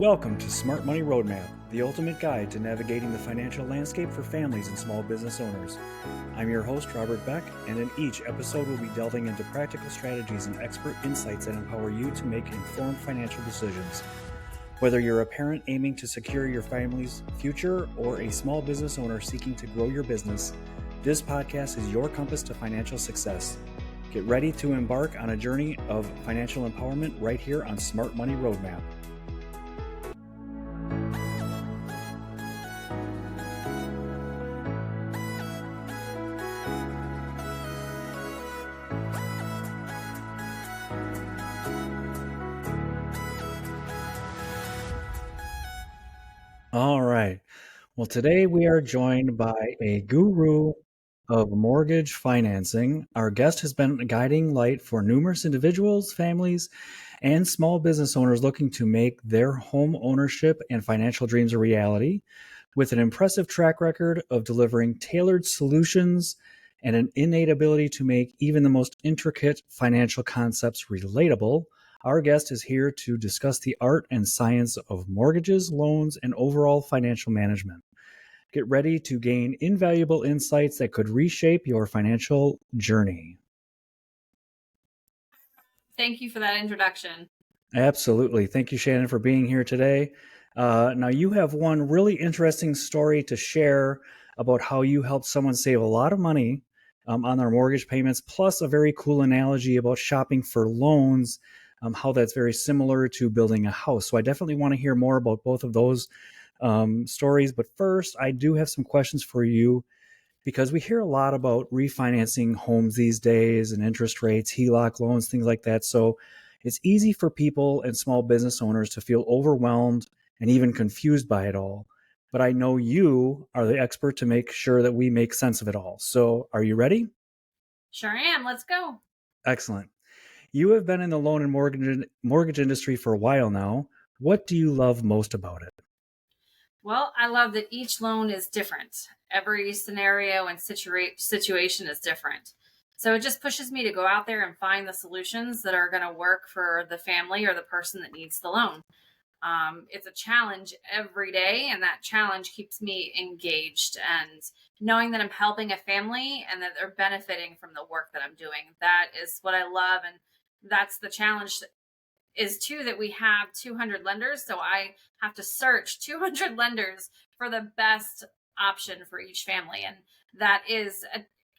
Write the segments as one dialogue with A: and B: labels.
A: Welcome to Smart Money Roadmap, the ultimate guide to navigating the financial landscape for families and small business owners. I'm your host, Robert Boeck, and in each episode we'll be delving into practical strategies and expert insights that empower you to make informed financial decisions. Whether you're a parent aiming to secure your family's future or a small business owner seeking to grow your business, this podcast is your compass to financial success. Get ready to embark on a journey of financial empowerment right here on Smart Money Roadmap. All right. Well, today we are joined by a guru of mortgage financing. Our guest has been a guiding light for numerous individuals, families, and small business owners looking to make their home ownership and financial dreams a reality. With an impressive track record of delivering tailored solutions and an innate ability to make even the most intricate financial concepts relatable, our guest is here to discuss the art and science of mortgages, loans, and overall financial management. Get ready to gain invaluable insights that could reshape your financial journey.
B: Thank you for that introduction.
A: Absolutely. Thank you, Shannon, for being here today. Now, you have one really interesting story to share about how you helped someone save a lot of money on their mortgage payments, plus a very cool analogy about shopping for loans, how that's very similar to building a house. So I definitely want to hear more about both of those stories. But first, I do have some questions for you because we hear a lot about refinancing homes these days and interest rates, HELOC loans, things like that. So it's easy for people and small business owners to feel overwhelmed and even confused by it all. But I know you are the expert to make sure that we make sense of it all. So are you ready?
B: Sure am. Let's go.
A: Excellent. You have been in the loan and mortgage industry for a while now. What do you love most about it?
B: Well, I love that each loan is different. Every scenario and situation is different. So it just pushes me to go out there and find the solutions that are going to work for the family or the person that needs the loan. It's a challenge every day, and that challenge keeps me engaged. And knowing that I'm helping a family and that they're benefiting from the work that I'm doing, that is what I love. And that's the challenge is too, that we have 200 lenders. So I have to search 200 lenders for the best option for each family. And that is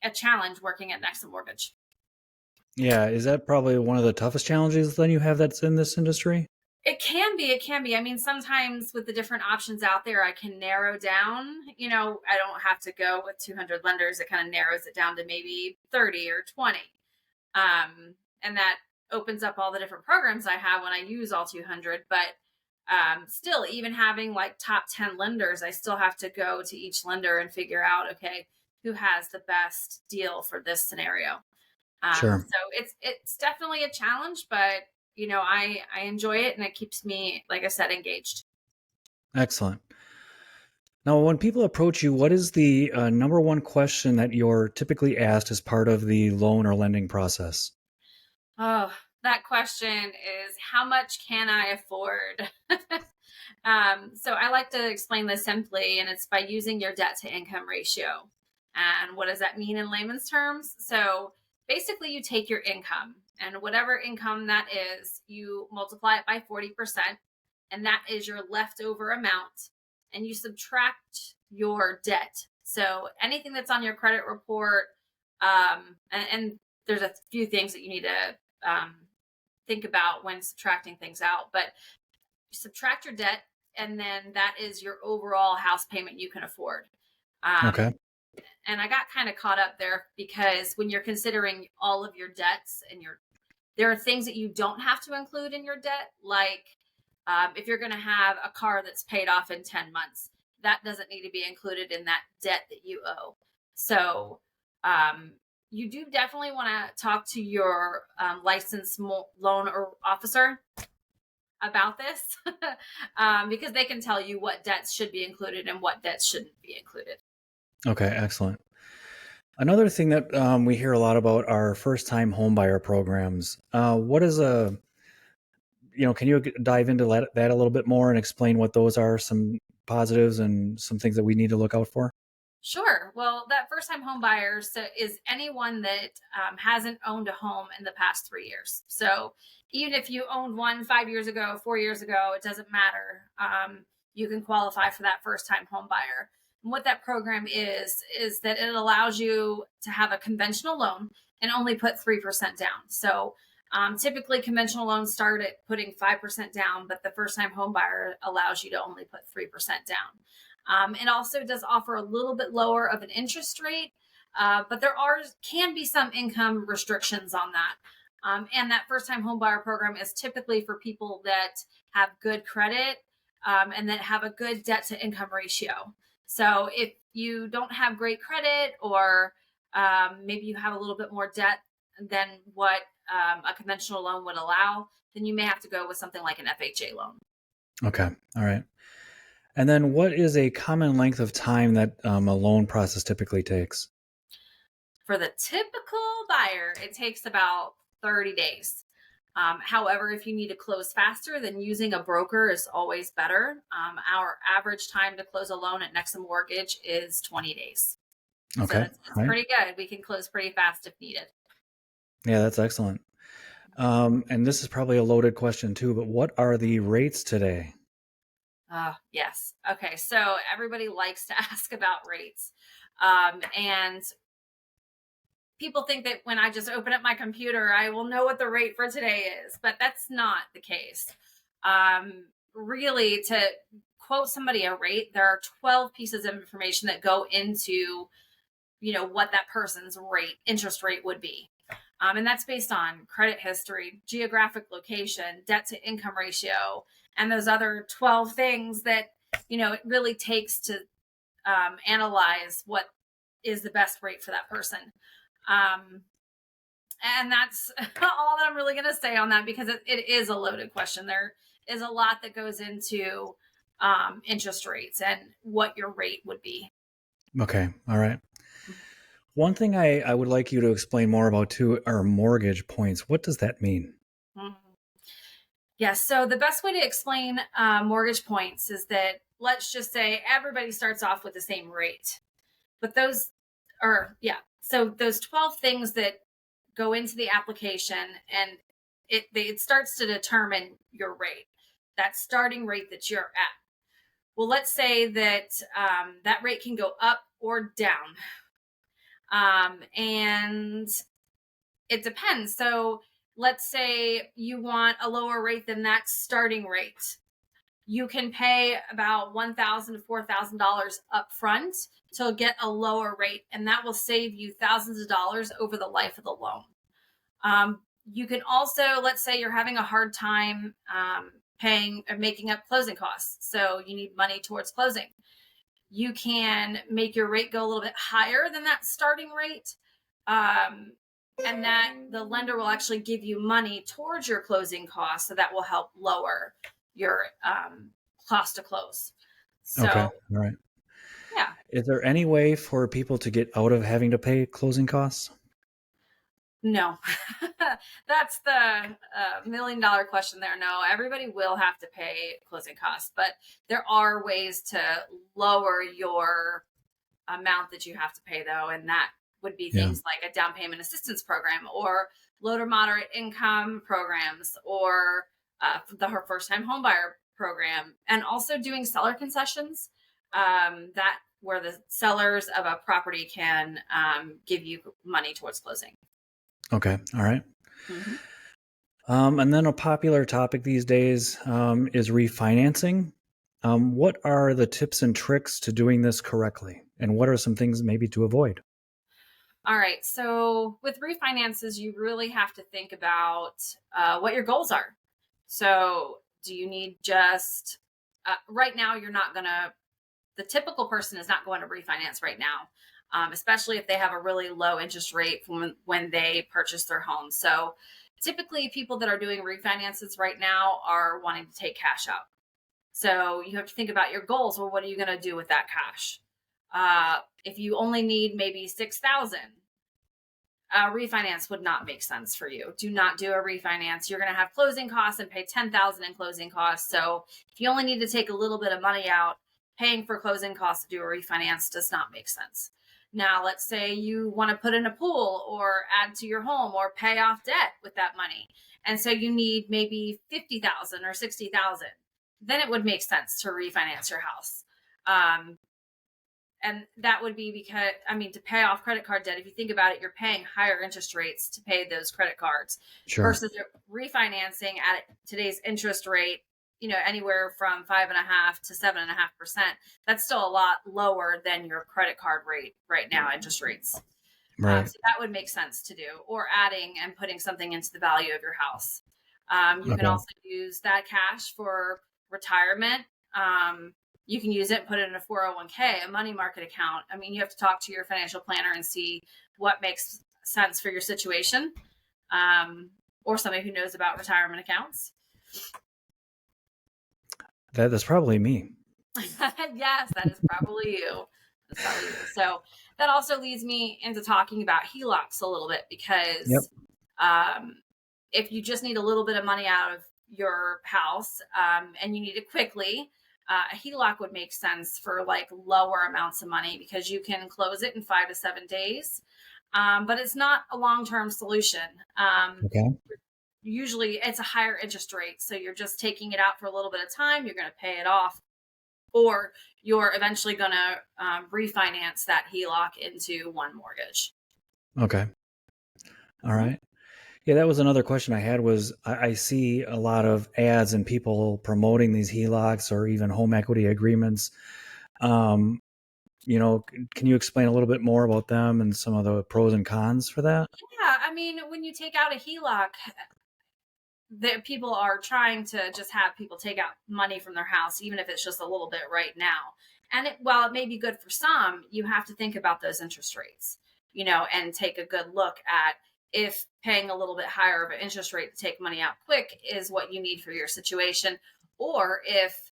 B: a challenge working at Nexa Mortgage.
A: Yeah, is that probably one of the toughest challenges then you have that's in this industry?
B: It can be. It can be. I mean, sometimes with the different options out there, I can narrow down. I don't have to go with 200 lenders. It kind of narrows it down to maybe 30 or 20. And that opens up all the different programs I have when I use all 200. But still, even having like top 10 lenders, I still have to go to each lender and figure out, okay, who has the best deal for this scenario.
A: Sure.
B: So it's definitely a challenge, but I enjoy it, and it keeps me, like I said, engaged.
A: Excellent. Now, when people approach you, what is the number one question that you're typically asked as part of the loan or lending process?
B: Oh, that question is, how much can I afford? So I like to explain this simply, and it's by using your debt to income ratio. And what does that mean in layman's terms? So basically, you take your income, and whatever income that is, you multiply it by 40%, and that is your leftover amount, and you subtract your debt. So anything that's on your credit report, and there's a few things that you need to think about when subtracting things out, but you subtract your debt, and then that is your overall house payment you can afford.
A: Okay.
B: And I got kind of caught up there because when you're considering all of your debts and there are things that you don't have to include in your debt, like if you're going to have a car that's paid off in 10 months, that doesn't need to be included in that debt that you owe. So you do definitely want to talk to your licensed loan or officer about this because they can tell you what debts should be included and what debts shouldn't be included.
A: Okay, excellent. Another thing that we hear a lot about are first-time homebuyer programs. What is can you dive into that a little bit more and explain what those are, some positives and some things that we need to look out for?
B: Sure. Well, that first time home buyer is anyone that hasn't owned a home in the past 3 years. So even if you owned one 5 years ago, 4 years ago, it doesn't matter. You can qualify for that first time home buyer. And what that program is that it allows you to have a conventional loan and only put 3% down. So typically conventional loans start at putting 5% down, but the first time home buyer allows you to only put 3% down. It also does offer a little bit lower of an interest rate, but can be some income restrictions on that. And that first time home buyer program is typically for people that have good credit and that have a good debt to income ratio. So if you don't have great credit, or maybe you have a little bit more debt than what a conventional loan would allow, then you may have to go with something like an FHA loan.
A: Okay. All right. And then what is a common length of time that a loan process typically takes?
B: For the typical buyer, it takes about 30 days. However, if you need to close faster, then using a broker is always better. Our average time to close a loan at Nexa Mortgage is 20 days. So
A: Okay.
B: it's
A: All right.
B: pretty good. We can close pretty fast if needed.
A: Yeah, that's excellent. And this is probably a loaded question too, but what are the rates today?
B: Yes. Okay. So everybody likes to ask about rates. And people think that when I just open up my computer, I will know what the rate for today is, but that's not the case. Really, to quote somebody a rate, there are 12 pieces of information that go into, what that person's interest rate would be. And that's based on credit history, geographic location, debt to income ratio, and those other 12 things that, it really takes to analyze what is the best rate for that person. And that's all that I'm really going to say on that, because it is a loaded question. There is a lot that goes into interest rates and what your rate would be.
A: Okay. All right. One thing I would like you to explain more about too are mortgage points. What does that mean?
B: Mm-hmm. Yes. So the best way to explain mortgage points is that, let's just say everybody starts off with the same rate, but so those 12 things that go into the application, and it starts to determine your rate, that starting rate that you're at. Well, let's say that that rate can go up or down. And it depends. So let's say you want a lower rate than that starting rate. You can pay about $1,000 to $4,000 up front to get a lower rate, and that will save you thousands of dollars over the life of the loan. You can also, let's say you're having a hard time paying or making up closing costs, so you need money towards closing. You can make your rate go a little bit higher than that starting rate, and that the lender will actually give you money towards your closing costs, so that will help lower your cost to close. So,
A: Okay. All right.
B: yeah.
A: Is there any way for people to get out of having to pay closing costs?
B: No, that's the $1 million question there. No, everybody will have to pay closing costs, but there are ways to lower your amount that you have to pay, though. And that would be things like a down payment assistance program, or low to moderate income programs, or the first time homebuyer program, and also doing seller concessions, that where the sellers of a property can give you money towards closing.
A: Okay. All right.
B: Mm-hmm.
A: And then a popular topic these days is refinancing. What are the tips and tricks to doing this correctly? And what are some things maybe to avoid?
B: All right. So with refinances, you really have to think about what your goals are. So do you need just, right now, the typical person is not going to refinance right now, especially if they have a really low interest rate from when they purchase their home. So typically people that are doing refinances right now are wanting to take cash out. So you have to think about your goals. Well, what are you going to do with that cash? If you only need maybe 6,000, refinance would not make sense for you. Do not do a refinance. You're going to have closing costs and pay $10,000 in closing costs. So if you only need to take a little bit of money out, paying for closing costs to do a refinance does not make sense. Now, let's say you want to put in a pool or add to your home or pay off debt with that money. And so you need maybe 50,000 or 60,000. Then it would make sense to refinance your house. And that would be because, to pay off credit card debt, if you think about it, you're paying higher interest rates to pay those credit cards
A: Sure.
B: versus refinancing at today's interest rate, anywhere from 5.5% to 7.5%. That's still a lot lower than your credit card rate right now, interest rates.
A: Right.
B: So that would make sense to do, or adding and putting something into the value of your house. You can
A: Okay.
B: also use that cash for retirement. You can use it and put it in a 401k, a money market account. You have to talk to your financial planner and see what makes sense for your situation, or somebody who knows about retirement accounts.
A: That's probably me.
B: Yes, that is probably you. That's probably you. So that also leads me into talking about HELOCs a little bit, because
A: Yep.
B: If you just need a little bit of money out of your house, and you need it quickly, a HELOC would make sense for like lower amounts of money, because you can close it in 5 to 7 days. But it's not a long-term solution.
A: Okay.
B: Usually it's a higher interest rate. So you're just taking it out for a little bit of time. You're going to pay it off, or you're eventually going to refinance that HELOC into one mortgage.
A: Okay. All right. Yeah, that was another question I had. Was I see a lot of ads and people promoting these HELOCs or even home equity agreements. Can you explain a little bit more about them and some of the pros and cons for that?
B: Yeah, when you take out a HELOC, that people are trying to just have people take out money from their house, even if it's just a little bit right now. And while it may be good for some, you have to think about those interest rates, and take a good look at if paying a little bit higher of an interest rate to take money out quick is what you need for your situation, or if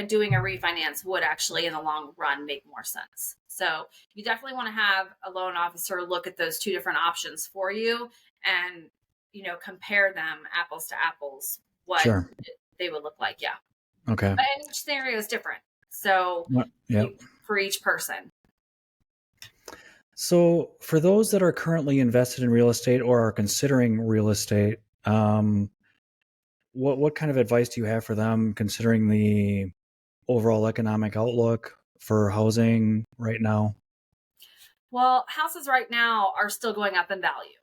B: doing a refinance would actually in the long run make more sense. So you definitely want to have a loan officer look at those two different options for you, and compare them apples to apples, what
A: Sure.
B: they would look like. Yeah.
A: Okay.
B: But each scenario is different. So
A: Yeah.
B: for each person.
A: So for those that are currently invested in real estate or are considering real estate, what kind of advice do you have for them, considering the overall economic outlook for housing right now?
B: Well, houses right now are still going up in value.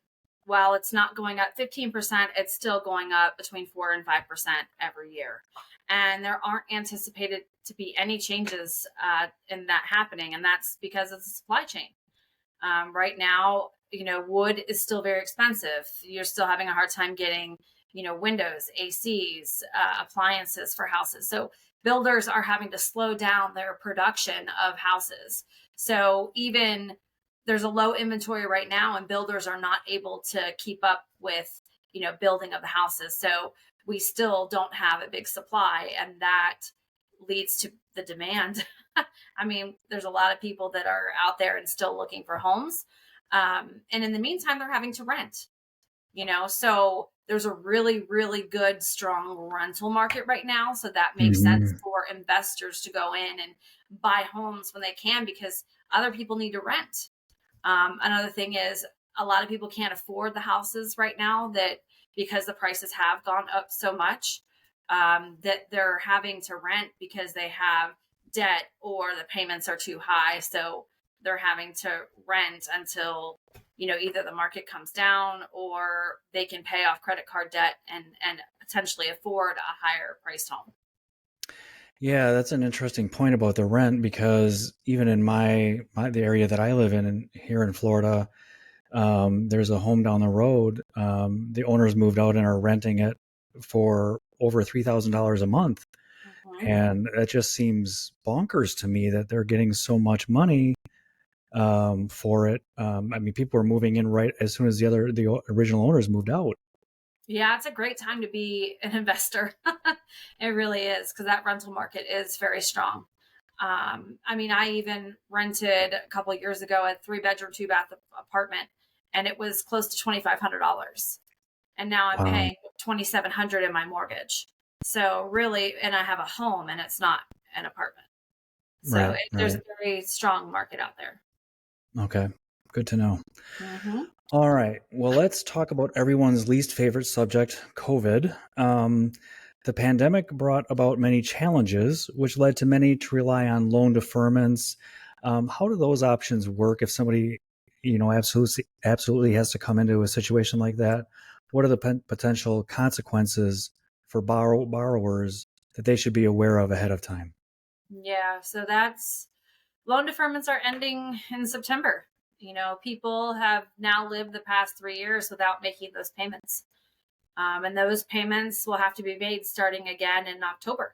B: While it's not going up 15%, it's still going up between 4 and 5% every year. And there aren't anticipated to be any changes in that happening. And that's because of the supply chain. Right now, wood is still very expensive. You're still having a hard time getting, windows, ACs, appliances for houses. So builders are having to slow down their production of houses. So even there's a low inventory right now, and builders are not able to keep up with, building of the houses. So we still don't have a big supply, and that leads to the demand. There's a lot of people that are out there and still looking for homes. And in the meantime, they're having to rent, so there's a really, really good, strong rental market right now. So that makes sense for investors to go in and buy homes when they can, because other people need to rent. Another thing is, a lot of people can't afford the houses right now, that because the prices have gone up so much, that they're having to rent because they have debt or the payments are too high. So they're having to rent until, either the market comes down or they can pay off credit card debt and potentially afford a higher priced home.
A: Yeah, that's an interesting point about the rent, because even in the area that I live in here in Florida, there's a home down the road. The owners moved out and are renting it for over $3,000 a month.
B: Mm-hmm.
A: And that just seems bonkers to me that they're getting so much money for it. People were moving in right as soon as the original owners moved out.
B: Yeah, it's a great time to be an investor. It really is, because that rental market is very strong. I even rented a couple of years ago a 3-bedroom, 2-bath apartment, and it was close to $2,500. And now I'm
A: Wow.
B: paying $2,700 in my mortgage. So really, and I have a home and it's not an apartment. So
A: Right.
B: there's a
A: Right.
B: very strong market out there.
A: Okay. Good to know.
B: Hmm.
A: All right. Well, let's talk about everyone's least favorite subject, COVID. The pandemic brought about many challenges, which led to many to rely on loan deferments. How do those options work if somebody, absolutely has to come into a situation like that? What are the potential consequences for borrowers that they should be aware of ahead of time?
B: Yeah. So that's loan deferments are ending in September. People have now lived the past 3 years without making those payments. And those payments will have to be made starting again in October.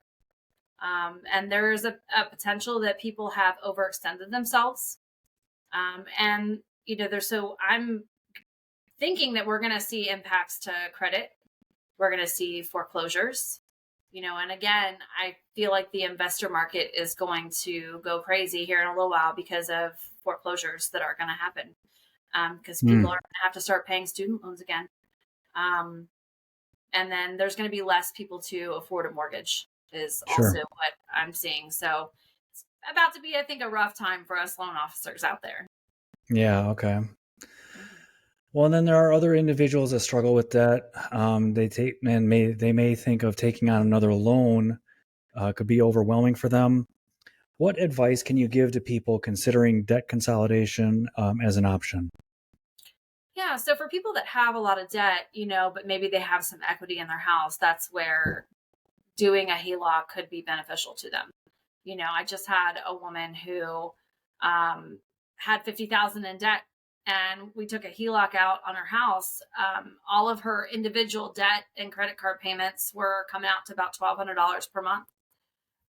B: And there's a potential that people have overextended themselves. And, so I'm thinking that we're going to see impacts to credit. We're going to see foreclosures. And again, I feel like the investor market is going to go crazy here in a little while because of foreclosures that are going to happen. Because people
A: Hmm.
B: are going to have to start paying student loans again. Um, and then there's going to be less people to afford a mortgage is also
A: Sure.
B: what I'm seeing. So it's about to be, I think, a rough time for us loan officers out there.
A: Yeah. Okay. Well, and then there are other individuals that struggle with debt. They may think of taking on another loan could be overwhelming for them. What advice can you give to people considering debt consolidation as an option?
B: Yeah, so for people that have a lot of debt, but maybe they have some equity in their house, that's where doing a HELOC could be beneficial to them. I just had a woman who um, had 50,000 in debt, and we took a HELOC out on her house. All of her individual debt and credit card payments were coming out to about $1,200 per month,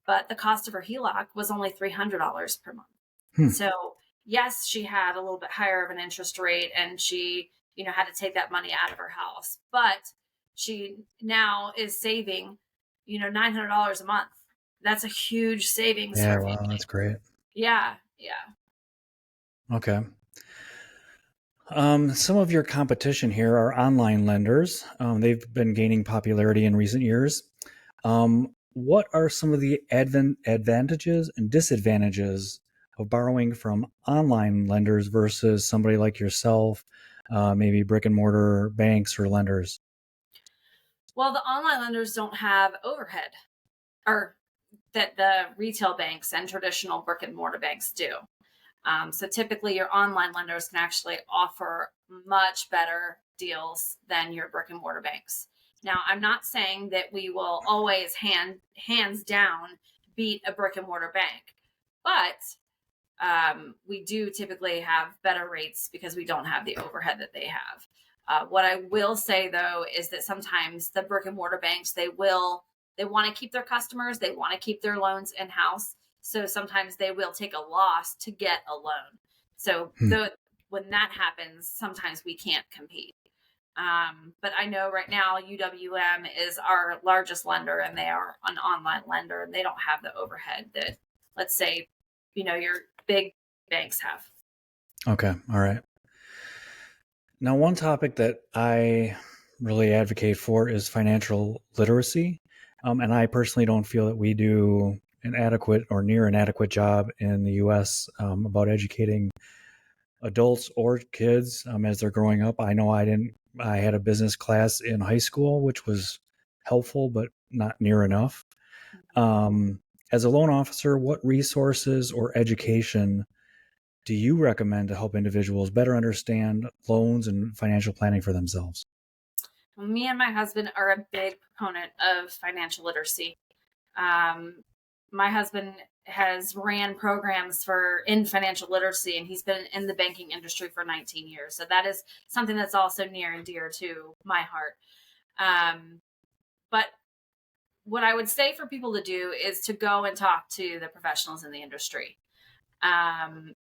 B: but the cost of her HELOC was only $300 per month.
A: Hmm.
B: So yes, she had a little bit higher of an interest rate, and she, had to take that money out of her house, but she now is saving, $900 a month. That's a huge savings for
A: Yeah,
B: a
A: wow,
B: family.
A: that's great.
B: Yeah, yeah.
A: Okay. Some of your competition here are online lenders. They've been gaining popularity in recent years. What are some of the advantages and disadvantages of borrowing from online lenders versus somebody like yourself, maybe brick and mortar banks or lenders?
B: Well, the online lenders don't have overhead, or that the retail banks and traditional brick and mortar banks do. So typically, your online lenders can actually offer much better deals than your brick and mortar banks. Now, I'm not saying that we will always hands down beat a brick and mortar bank, but we do typically have better rates because we don't have the overhead that they have. What I will say though is that sometimes the brick and mortar banks they want to keep their customers, they want to keep their loans in house, so sometimes they will take a loss to get a loan. So
A: Hmm.
B: when that happens, sometimes we can't compete. But I know right now UWM is our largest lender, and they are an online lender, and they don't have the overhead that, let's say, your big banks have.
A: Okay, all right. Now, one topic that I really advocate for is financial literacy. And I personally don't feel that we do an adequate or near an adequate job in the US about educating adults or kids as they're growing up. I know I had a business class in high school, which was helpful, but not near enough. Um, as a loan officer, what resources or education do you recommend to help individuals better understand loans and financial planning for themselves?
B: Me and my husband are a big proponent of financial literacy. Um, my husband has ran programs for in financial literacy, and he's been in the banking industry for 19 years. So that is something that's also near and dear to my heart. Um, but what I would say for people to do is to go and talk to the professionals in the industry. Um,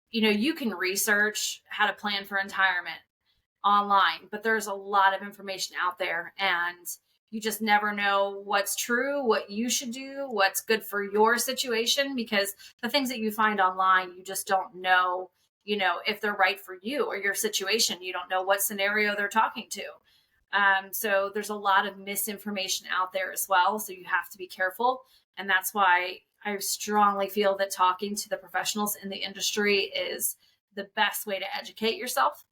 B: you can research how to plan for retirement online, but there's a lot of information out there, and you just never know what's true, what you should do, what's good for your situation, because the things that you find online, you just don't know if they're right for you or your situation. You don't know what scenario they're talking to. So there's a lot of misinformation out there as well. So you have to be careful. And that's why I strongly feel that talking to the professionals in the industry is the best way to educate yourself.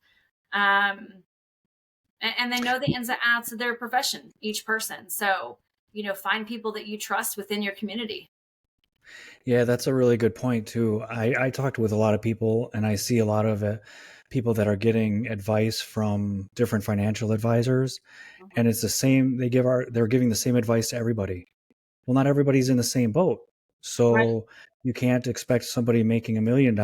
B: Um, and they know the ins and outs of their profession, each person. So, find people that you trust within your community.
A: Yeah, that's a really good point too. I talked with a lot of people, and I see a lot of people that are getting advice from different financial advisors,
B: Mhm.
A: and it's the same. They're giving the same advice to everybody. Well, not everybody's in the same boat,
B: Right.
A: so you can't expect somebody making $1 million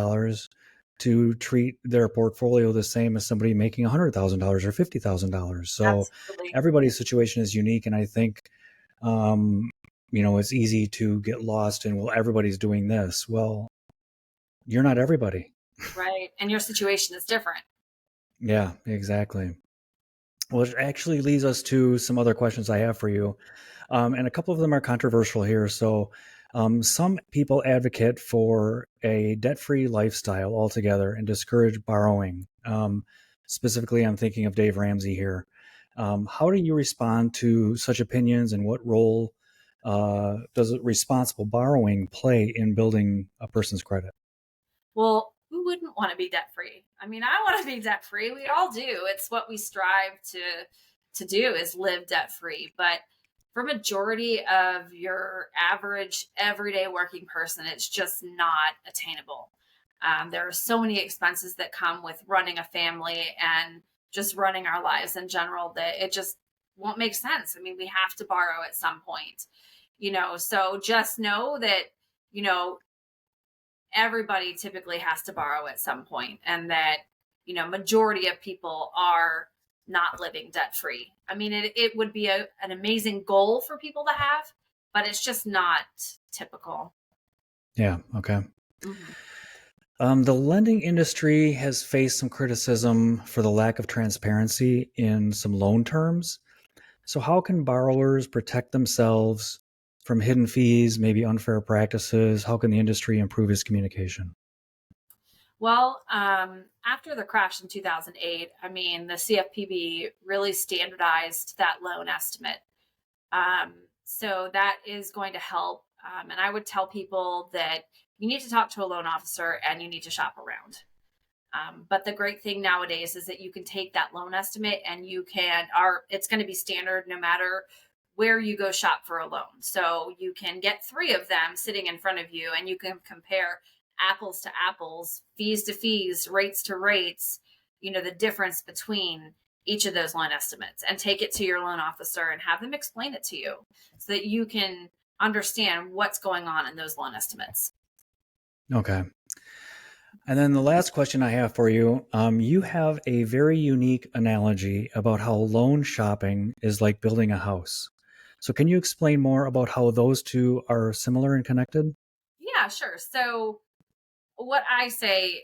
A: to treat their portfolio the same as somebody making $100,000 or $50,000. So
B: Absolutely.
A: everybody's situation is unique, and I think um, it's easy to get lost in, well, everybody's doing this. Well, you're not everybody.
B: Right. And your situation is different.
A: Yeah, exactly. Well, it actually leads us to some other questions I have for you. And a couple of them are controversial here. So, some people advocate for a debt free lifestyle altogether and discourage borrowing. Specifically, I'm thinking of Dave Ramsey here. How do you respond to such opinions, and what role does responsible borrowing play in building a person's credit?
B: Well, who wouldn't want to be debt free? I mean, I want to be debt free. We all do. It's what we strive to do is live debt free. But for majority of your average everyday working person, it's just not attainable. There are so many expenses that come with running a family and just running our lives in general that it just won't make sense. I mean, we have to borrow at some point, so just know that, you know, everybody typically has to borrow at some point, and that, majority of people are not living debt free. I mean, it would be an amazing goal for people to have, but it's just not typical.
A: Yeah. Okay.
B: Mhm.
A: The lending industry has faced some criticism for the lack of transparency in some loan terms. So, how can borrowers protect themselves from hidden fees, maybe unfair practices? How can the industry improve its communication?
B: Well, after the crash in 2008, I mean, the CFPB really standardized that loan estimate. So that is going to help. And I would tell people that you need to talk to a loan officer and you need to shop around. But the great thing nowadays is that you can take that loan estimate and it's going to be standard no matter where you go shop for a loan. So you can get three of them sitting in front of you and you can compare apples to apples, fees to fees, rates to rates, the difference between each of those loan estimates, and take it to your loan officer and have them explain it to you so that you can understand what's going on in those loan estimates.
A: Okay. And then the last question I have for you, you have a very unique analogy about how loan shopping is like building a house. So, can you explain more about how those two are similar and connected?
B: Yeah, sure. So what I say,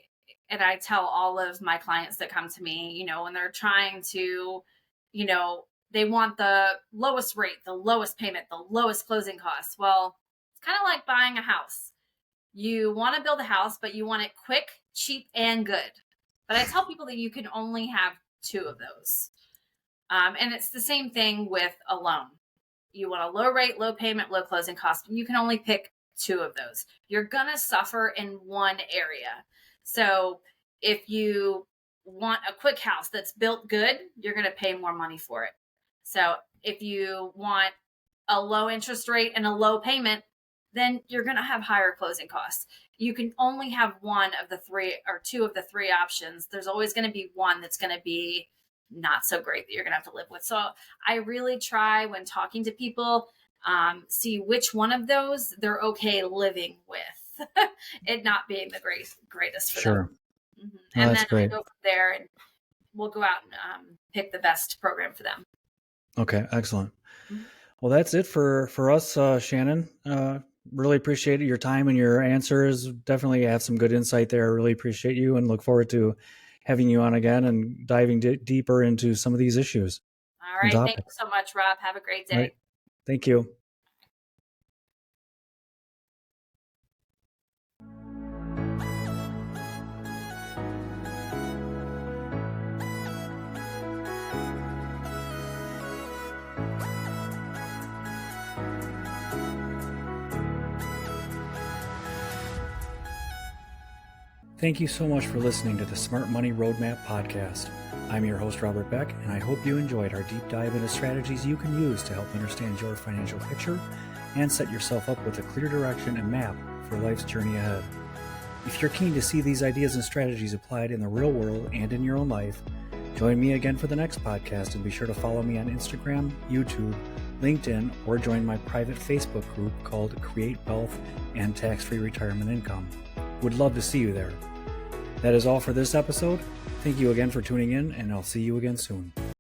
B: and I tell all of my clients that come to me, when they're trying to, they want the lowest rate, the lowest payment, the lowest closing costs. Well, it's kind of like buying a house. You want to build a house, but you want it quick, cheap, and good. But I tell people that you can only have two of those. And it's the same thing with a loan. You want a low rate, low payment, low closing cost. You can only pick two of those. You're going to suffer in one area. So if you want a quick house that's built good, you're going to pay more money for it. So if you want a low interest rate and a low payment, then you're going to have higher closing costs. You can only have one of the three or two of the three options. There's always going to be one that's going to be not so great that you're going to have to live with. So I really try when talking to people, see which one of those they're okay living with, it not being the greatest for them.
A: Sure. Oh,
B: And
A: that's
B: then I
A: great.
B: go from there and we'll go out and pick the best program for them.
A: Okay, excellent.
B: Mhm.
A: Well, that's it for us, Shannon. Really appreciate your time and your answers. Definitely have some good insight there. I really appreciate you and look forward to having you on again and diving deeper into some of these issues
B: All
A: and
B: right. Thank you
A: topics.
B: so much, Rob. Have a great
A: All right.
B: day.
A: Thank you. Thank you so much for listening to the Smart Money Roadmap podcast. I'm your host, Robert Boeck, and I hope you enjoyed our deep dive into strategies you can use to help understand your financial picture and set yourself up with a clear direction and map for life's journey ahead. If you're keen to see these ideas and strategies applied in the real world and in your own life, join me again for the next podcast, and be sure to follow me on Instagram, YouTube, LinkedIn, or join my private Facebook group called Create Wealth and Tax-Free Retirement Income. Would love to see you there. That is all for this episode. Thank you again for tuning in, and I'll see you again soon.